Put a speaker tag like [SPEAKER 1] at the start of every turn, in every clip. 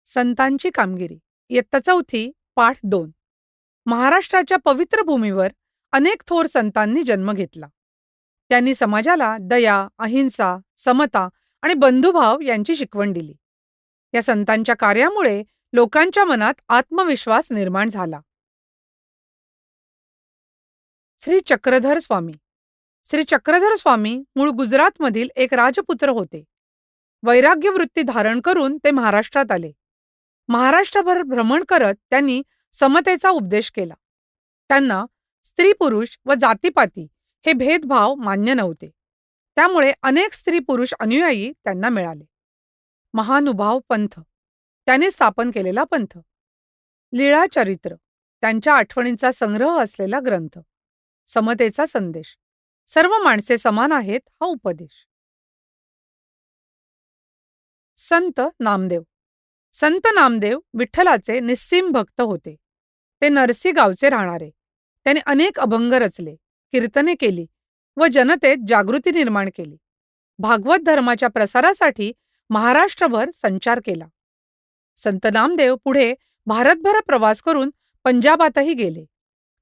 [SPEAKER 1] संतांची कामगिरी इयत्ता चौथी पाठ 2. महाराष्ट्राच्या पवित्र भूमीवर अनेक थोर संतांनी जन्म घेतला. त्यांनी समाजाला दया, अहिंसा, समता आणि बंधुभाव यांची शिकवण दिली. या संतांच्या कार्यामुळे लोकांच्या मनात आत्मविश्वास निर्माण झाला. श्री चक्रधर स्वामी. श्री चक्रधर स्वामी मूळ गुजरातमधील एक राजपुत्र होते. वैराग्य वृत्ती धारण करून ते महाराष्ट्रात आले. महाराष्ट्रभर भ्रमण करत त्यांनी समतेचा उपदेश केला. त्यांना स्त्री पुरुष व जातीपाती हे भेदभाव मान्य नव्हते. त्यामुळे अनेक स्त्री पुरुष अनुयायी त्यांना मिळाले. महानुभाव पंथ त्यांनी स्थापन केलेला पंथ. लीळा चरित्र त्यांच्या आठवणींचा संग्रह असलेला ग्रंथ. समतेचा संदेश. सर्व माणसे समान आहेत हा उपदेश. संत नामदेव. संत नामदेव विठ्ठलाचे निस्सीम भक्त होते. ते नरसी गावचे राहणारे. त्यांनी अनेक अभंग रचले, कीर्तने केली व जनतेत जागृती निर्माण केली. भागवत धर्माच्या प्रसारासाठी महाराष्ट्रभर संचार केला. संत नामदेव पुढे भारतभर प्रवास करून पंजाबातही गेले.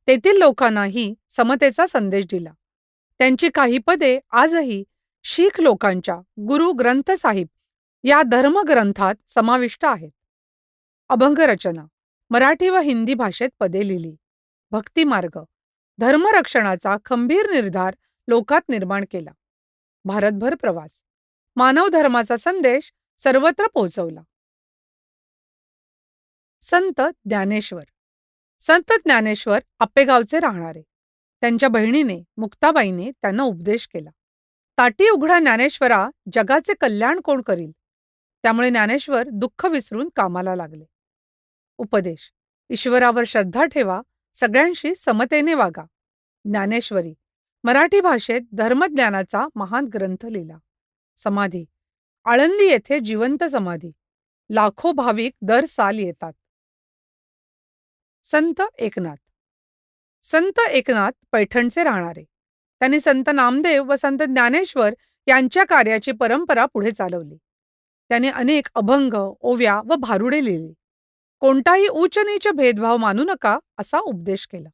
[SPEAKER 1] तेथील लोकांनाही समतेचा संदेश दिला. त्यांची काही पदे आजही शीख लोकांच्या गुरु ग्रंथ साहिब या धर्मग्रंथात समाविष्ट आहेत. अभंगरचना मराठी व हिंदी भाषेत पदे लिहिली. भक्तिमार्ग धर्मरक्षणाचा खंबीर निर्धार लोकात निर्माण केला. भारतभर प्रवास मानव धर्माचा संदेश सर्वत्र पोहोचवला. संत ज्ञानेश्वर. संत ज्ञानेश्वर आपेगावचे राहणारे. त्यांच्या बहिणीने मुक्ताबाईने त्यांना उपदेश केला. ताटी उघडा ज्ञानेश्वरा, जगाचे कल्याण कोण करील. त्यामुळे ज्ञानेश्वर दुःख विसरून कामाला लागले. उपदेश ईश्वरावर श्रद्धा ठेवा, सगळ्यांशी समतेने वागा. ज्ञानेश्वरी मराठी भाषेत धर्मज्ञानाचा महान ग्रंथ लिहिला. समाधी आळंदी येथे जिवंत समाधी. लाखो भाविक दर साल येतात. संत एकनाथ. संत एकनाथ पैठणचे राहणारे. त्यांनी संत नामदेव व संत ज्ञानेश्वर यांच्या कार्याची परंपरा पुढे चालवली. त्याने अनेक अभंग, ओव्या व भारुडे लिहिली. कोणताही उच्च नीच भेदभाव मानू नका असा उपदेश केला.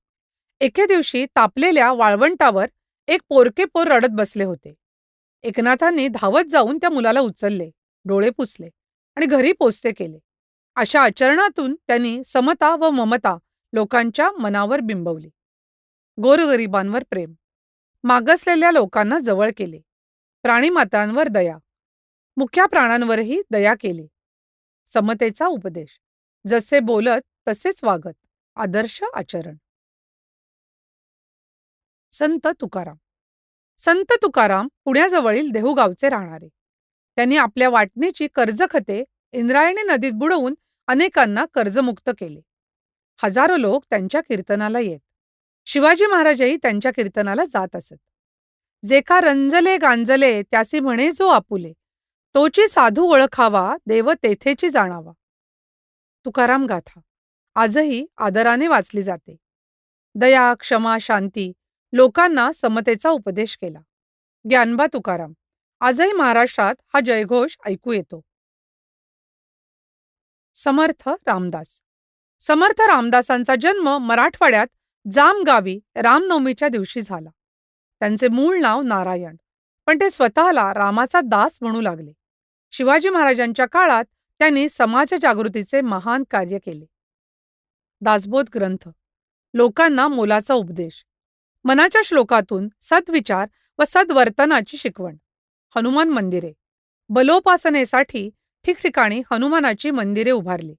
[SPEAKER 1] एके दिवशी तापलेल्या वाळवंटावर एक पोरके पोर रडत बसले होते. एकनाथांनी धावत जाऊन त्या मुलाला उचलले, डोळे पुसले आणि घरी पोचते केले. अशा आचरणातून त्यांनी समता व ममता लोकांच्या मनावर बिंबवली. गोरगरिबांवर प्रेम. मागासलेल्या लोकांना जवळ केले. प्राणीमात्रांवर दया. मुक्या प्राण्यांवरही दया केली. समतेचा उपदेश. जसे बोलत तसेच वागत. आदर्श आचरण. संत तुकाराम. संत तुकाराम पुण्याजवळील देहूगावचे राहणारे. त्यांनी आपल्या वाटणीची कर्जखते इंद्रायणी नदीत बुडवून अनेकांना कर्जमुक्त केले. हजारो लोक त्यांच्या कीर्तनाला येत. शिवाजी महाराजही त्यांच्या कीर्तनाला जात असत. जे का रंजले गांजले त्यासी म्हणे जो आपुले, तोची साधू ओळखावा देव तेथेची जाणावा. तुकाराम गाथा आजही आदराने वाचली जाते. दया, क्षमा, शांती लोकांना समतेचा उपदेश केला. ज्ञानबा तुकाराम आजही महाराष्ट्रात हा जयघोष ऐकू येतो. समर्थ रामदास. समर्थ रामदासांचा जन्म मराठवाड्यात जाम गावी रामनवमीच्या दिवशी झाला. त्यांचे मूळ नाव नारायण, पण ते स्वतःला रामाचा दास म्हणू लागले. शिवाजी महाराजांच्या काळात त्यांनी समाज जागृतीचे महान कार्य केले. दासबोध ग्रंथ लोकांना मोलाचा उपदेश. मनाच्या श्लोकातून सद्विचार व सद्वर्तनाची शिकवण. हनुमान मंदिरे बलोपासनेसाठी ठिकठिकाणी हनुमानाची मंदिरे उभारली.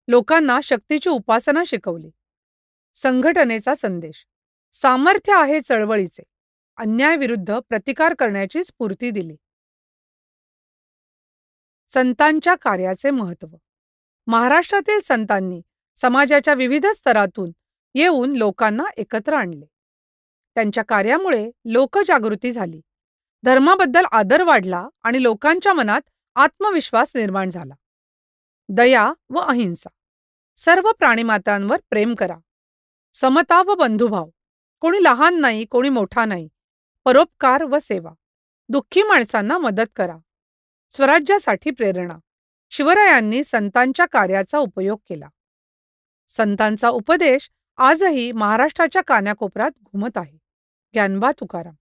[SPEAKER 1] लोकांना शक्तीची उपासना शिकवली. संघटनेचा संदेश. सामर्थ्य आहे चळवळीचे. अन्यायाविरुद्ध प्रतिकार करण्याची स्फूर्ती दिली. संतांच्या कार्याचे महत्त्व. महाराष्ट्रातील संतांनी समाजाच्या विविध स्तरातून येऊन लोकांना एकत्र आणले. त्यांच्या कार्यामुळे लोकजागृती झाली. धर्माबद्दल आदर वाढला आणि लोकांच्या मनात आत्मविश्वास निर्माण झाला. दया व अहिंसा. सर्व प्राणीमात्रांवर प्रेम करा. समता व बंधुभाव. कोणी लहान नाही, कोणी मोठा नाही. परोपकार व सेवा. दुःखी माणसांना मदत करा. स्वराज्यासाठी प्रेरणा. शिवरायांनी संतांच्या कार्याचा उपयोग केला. संतांचा उपदेश आजही महाराष्ट्राच्या कानाकोपऱ्यात घुमत आहे. ज्ञानोबा तुकाराम.